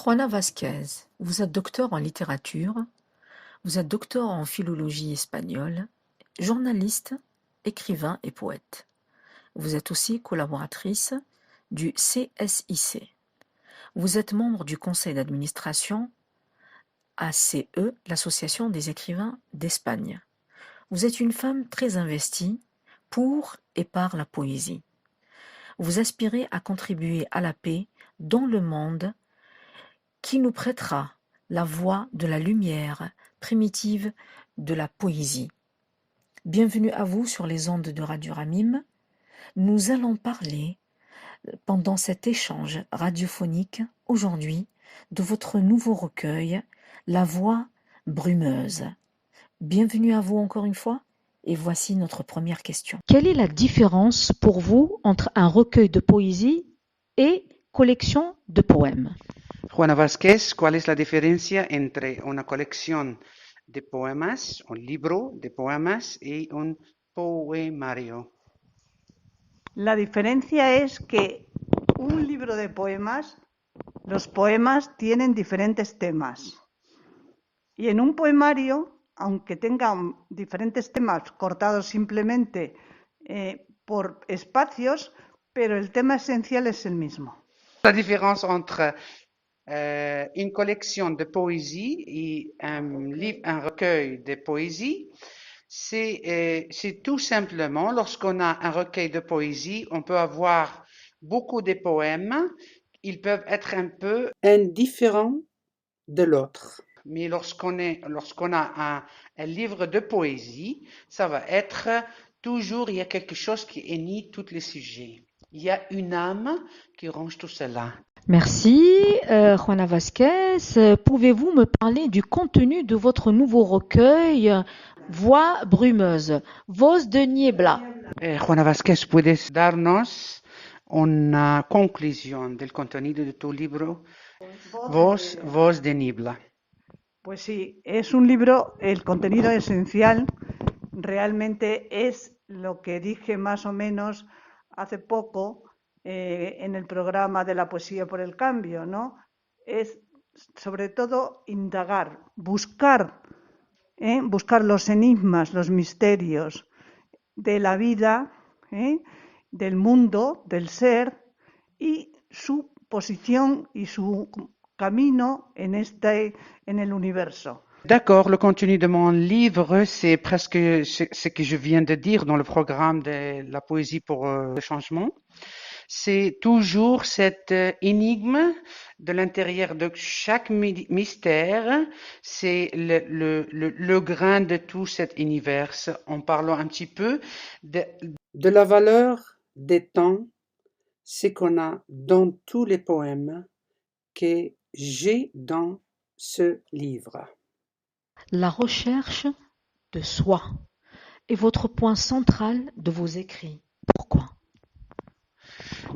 Juana Vasquez, vous êtes docteur en littérature, vous êtes docteur en philologie espagnole, journaliste, écrivain et poète. Vous êtes aussi collaboratrice du CSIC. Vous êtes membre du conseil d'administration ACE, l'Association des écrivains d'Espagne. Vous êtes une femme très investie pour et par la poésie. Vous aspirez à contribuer à la paix dans le monde qui nous prêtera la voix de la lumière primitive de la poésie. Bienvenue à vous sur les ondes de Radio Ramim. Nous allons parler, pendant cet échange radiophonique, aujourd'hui, de votre nouveau recueil, La Voix brumeuse. Bienvenue à vous encore une fois, et voici notre première question. Quelle est la différence pour vous entre un recueil de poésie et collection de poèmes? Juana Vázquez, ¿cuál es la diferencia entre una colección de poemas, un libro de poemas y un poemario? La diferencia es que un libro de poemas, los poemas tienen diferentes temas. Y en un poemario, aunque tengan diferentes temas cortados simplemente por espacios, pero el tema esencial es el mismo. La différence entre une collection de poésie et un recueil de poésie, c'est tout simplement, lorsqu'on a un recueil de poésie, on peut avoir beaucoup de poèmes, ils peuvent être un peu indifférents de l'autre. Mais lorsqu'on a un livre de poésie, ça va être toujours, il y a quelque chose qui unit tous les sujets. Il y a une âme qui range tout cela. Merci, Juana Vasquez. Pouvez-vous me parler du contenu de votre nouveau recueil, Voix brumeuse, Voz de Niebla? Juana Vázquez, ¿puedes darnos una conclusión del contenido de tu libro, Voz de Niebla? Pues sí, es un libro, el contenido esencial realmente es lo que dije más o menos hace poco en el programa de la Poesía por el Cambio, ¿no? Es sobre todo indagar, buscar los enigmas, los misterios de la vida, del mundo, del ser y su posición y su camino en el universo. D'accord, le contenu de mon livre, c'est presque ce que je viens de dire dans le programme de la poésie pour le changement. C'est toujours cette énigme de l'intérieur de chaque mystère. C'est le grain de tout cet univers. En parlant un petit peu de la valeur des temps, ce qu'on a dans tous les poèmes que j'ai dans ce livre. La recherche de soi est votre point central de vos écrits. Pourquoi?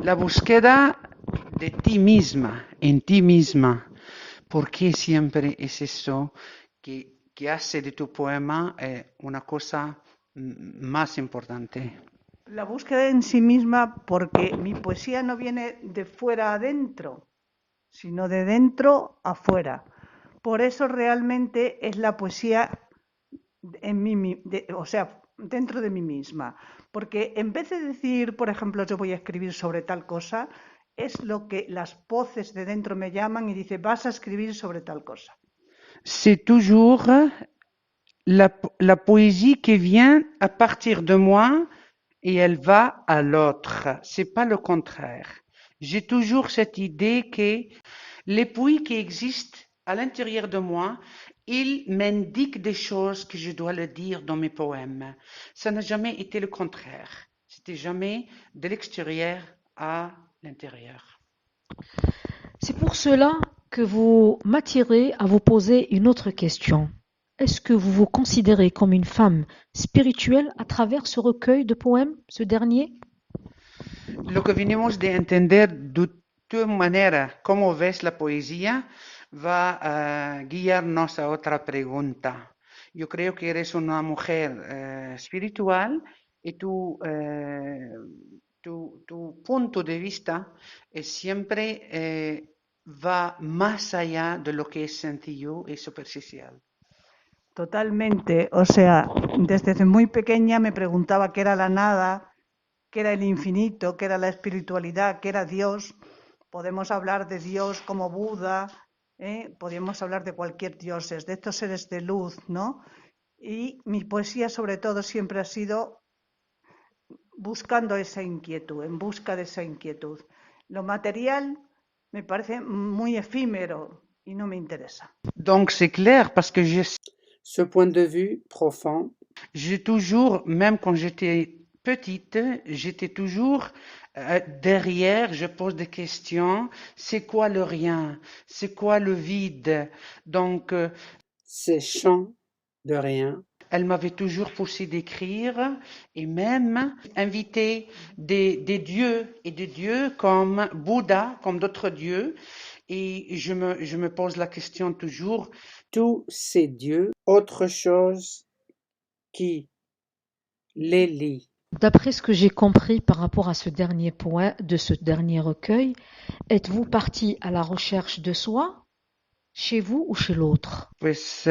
La búsqueda de ti misma, en ti misma, porque siempre es eso que hace de tu poema una cosa más importante. La búsqueda en sí misma, porque mi poesía no viene de fuera adentro, sino de dentro afuera. Por eso realmente es la poesía en mí, o sea, dentro de mí misma. Porque en vez de decir, por ejemplo, yo voy a escribir sobre tal cosa, es lo que las voces de dentro me llaman y dice, vas a escribir sobre tal cosa. C'est toujours la poésie qui vient à partir de moi et elle va à l'autre. C'est pas le contraire. J'ai toujours cette idée que les poèmes qui existent à l'intérieur de moi, ils m'indiquent des choses que je dois le dire dans mes poèmes. Ça n'a jamais été le contraire. C'était jamais de l'extérieur à l'intérieur. C'est pour cela que vous m'attirez à vous poser une autre question. Est-ce que vous vous considérez comme une femme spirituelle à travers ce recueil de poèmes, ce dernier? Lo que venimos de entender de tu manera, cómo ves la poesía, va a guiarnos a otra pregunta. Yo creo que eres una mujer espiritual y tu punto de vista es siempre va más allá de lo que es sencillo y superficial. Totalmente. O sea, desde muy pequeña me preguntaba qué era la nada, qué era el infinito, qué era la espiritualidad, qué era Dios. Podemos hablar de Dios como Buda, podemos hablar de cualquier dioses, de estos seres de luz, ¿no? Y mi poesía sobre todo siempre ha sido buscando esa inquietud, en busca de esa inquietud. Lo material me parece muy efímero y no me interesa. Donc c'est clair parce que Ce point de vue profond, j'ai toujours, même quand j'étais petite, j'étais toujours derrière, je pose des questions. C'est quoi le rien? C'est quoi le vide? Donc, ces champs de rien, elle m'avait toujours poussé d'écrire et même invité des dieux et des dieux comme Bouddha, comme d'autres dieux. Et je me pose la question toujours, tous ces dieux, autre chose qui les lie. D'après ce que j'ai compris par rapport à ce dernier point, de ce dernier recueil, êtes-vous parti à la recherche de soi, chez vous ou chez l'autre? pues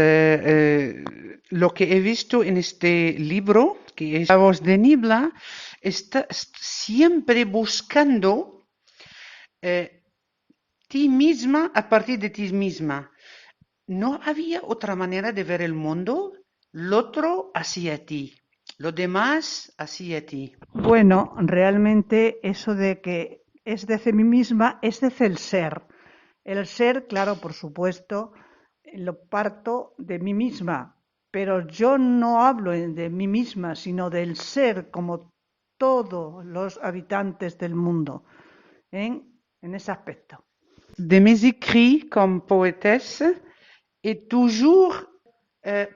lo que he visto en este libro, que es La voz de Niebla, está siempre buscando ti misma a partir de ti misma. No había otra manera de ver el mundo, lo otro hacia ti, lo demás hacia ti. Bueno, realmente eso de que es desde mí misma es desde el ser. El ser, claro, por supuesto, lo parto de mí misma, pero yo no hablo de mí misma, sino del ser como todos los habitantes del mundo, en ese aspecto. De mes écrits comme poétesse est toujours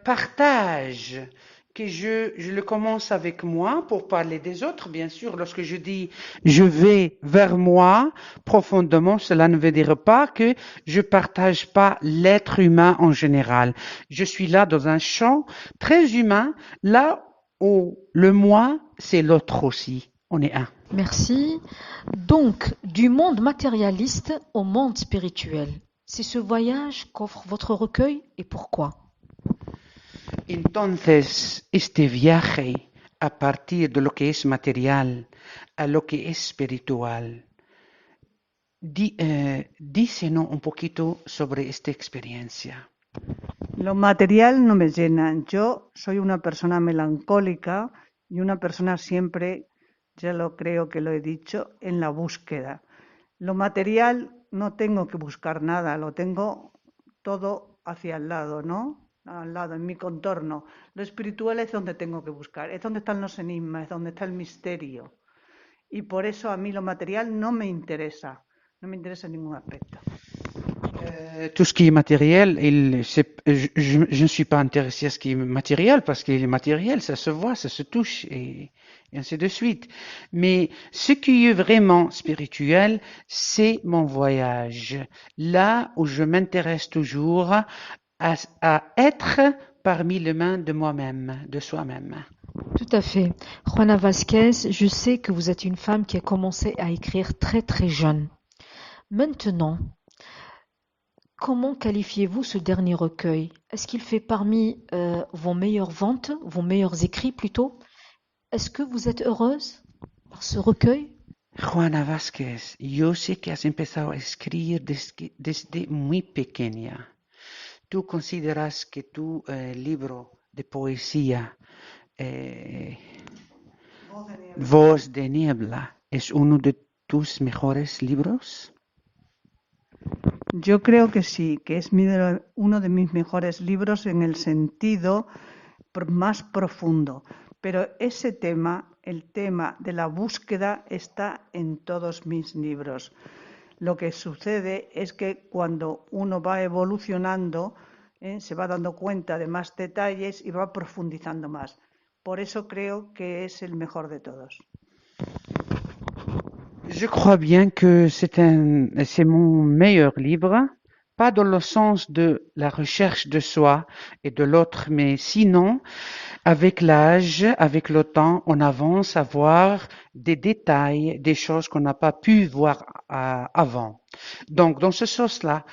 partage que je le commence avec moi pour parler des autres, bien sûr. Lorsque je dis je vais vers moi profondément, cela ne veut dire pas que je partage pas l'être humain en général. Je suis là dans un champ très humain, là où le moi, c'est l'autre aussi. On est un. Merci. Donc, du monde matérialiste au monde spirituel. C'est ce voyage qu'offre votre recueil et pourquoi? Entonces, este viaje a partir de lo que es material a lo que es espiritual, dícenos un poquito sobre esta experiencia. Lo material no me llena. Yo soy una persona melancólica y una persona siempre, ya lo creo que lo he dicho, en la búsqueda. Lo material no tengo que buscar nada, lo tengo todo hacia el lado, ¿no? Al lado, en mi contorno. Lo espiritual es donde tengo que buscar, es donde están los enigmas, es donde está el misterio. Y por eso a mí lo material no me interesa en ningún aspecto. Tout ce qui est matériel, je ne suis pas intéressé à ce qui est matériel parce que le matériel, ça se voit, ça se touche et ainsi de suite. Mais ce qui est vraiment spirituel, c'est mon voyage. Là où je m'intéresse toujours à être parmi les mains de moi-même, de soi-même. Tout à fait. Juana Vasquez, je sais que vous êtes une femme qui a commencé à écrire très très jeune. Maintenant, comment qualifiez-vous ce dernier recueil? Est-ce qu'il fait parmi vos meilleures ventes, vos meilleurs écrits plutôt? Est-ce que vous êtes heureuse par ce recueil? Juana Vázquez, yo sé que has empezado a escribir desde muy pequeña. ¿Tú consideras que tu libro de poesía, Voz de Niebla, es uno de tus mejores libros? Yo creo que sí, que es uno de mis mejores libros en el sentido más profundo. Pero ese tema, el tema de la búsqueda, está en todos mis libros. Lo que sucede es que cuando uno va evolucionando, se va dando cuenta de más detalles y va profundizando más. Por eso creo que es el mejor de todos. Je crois bien que c'est mon meilleur livre pas dans le sens de la recherche de soi et de l'autre, mais sinon, avec l'âge, avec le temps, on avance à voir des détails, des choses qu'on n'a pas pu voir avant. Donc, dans ce sens-là,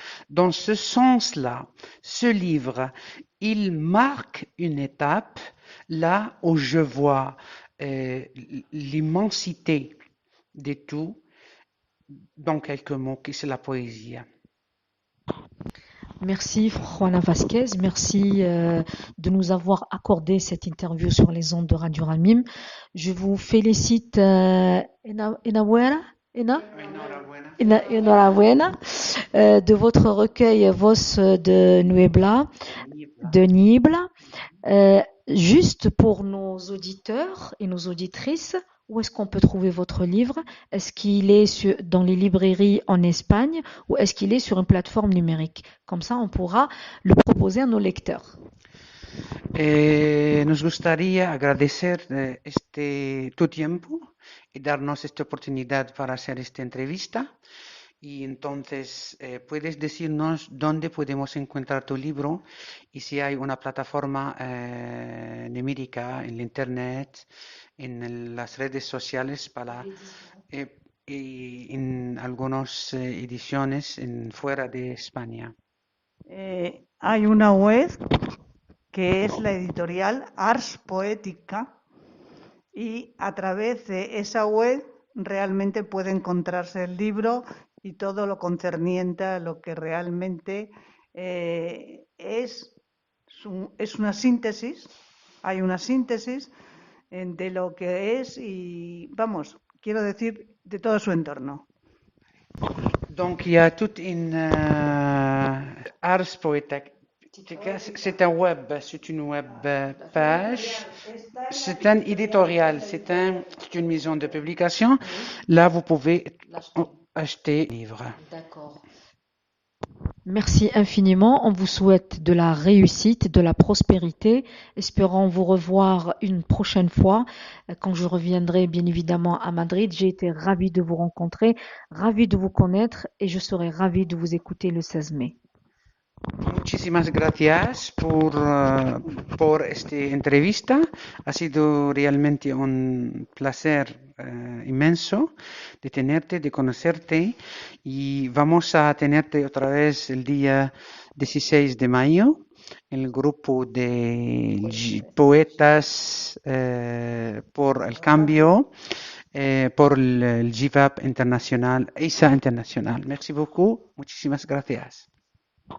ce livre, il marque une étape là où je vois l'immensité de tout dans quelques mots, qui c'est la poésie. Merci Juana Vasquez, merci de nous avoir accordé cette interview sur les ondes de Radio Ramim. Je vous félicite enhorabuena, enhorabuena, de votre recueil Voz de Niebla, juste pour nos auditeurs et nos auditrices, où est-ce qu'on peut trouver votre livre? Est-ce qu'il est dans les librairies en Espagne ou est-ce qu'il est sur une plateforme numérique? Comme ça, on pourra le proposer à nos lecteurs. Nos gustaría agradecer tu tiempo y darnos esta oportunidad para hacer esta entrevista. Y entonces, puedes decirnos dónde podemos encontrar tu libro y si hay una plataforma numérica en la internet, en las redes sociales y en algunas ediciones fuera de España. Hay una web que es la editorial Ars Poética y a través de esa web realmente puede encontrarse el libro y todo lo concerniente a lo que realmente es una síntesis, hay una síntesis de lo que es y, vamos, quiero decir, de todo su entorno. Donc, il y a toute une Ars Poétique. C'est un web, c'est une web page, c'est un éditorial, c'est une maison de publication. Là, vous pouvez acheter le livre. D'accord. Merci infiniment. On vous souhaite de la réussite, de la prospérité. Espérons vous revoir une prochaine fois quand je reviendrai bien évidemment à Madrid. J'ai été ravie de vous rencontrer, ravie de vous connaître et je serai ravie de vous écouter le 16 mai. Muchísimas gracias por esta entrevista. Ha sido realmente un placer inmenso de tenerte, de conocerte y vamos a tenerte otra vez el día 16 de mayo. El grupo de poetas por el cambio, por el GIVAP internacional, ISA internacional. Merci beaucoup. Muchísimas gracias.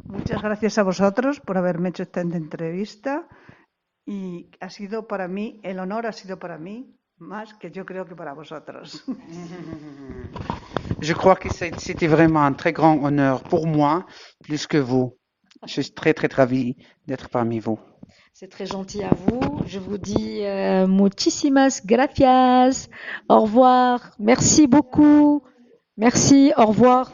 Muchas gracias a vosotros por haberme hecho esta entrevista y ha sido para mí, el honor ha sido para mí más que yo creo que para vosotros. Je crois que c'était vraiment un très grand honneur pour moi, plus que vous. Je suis très, très ravi d'être parmi vous. C'est très gentil à vous. Je vous dis muchísimas gracias. Au revoir. Merci beaucoup. Merci. Au revoir.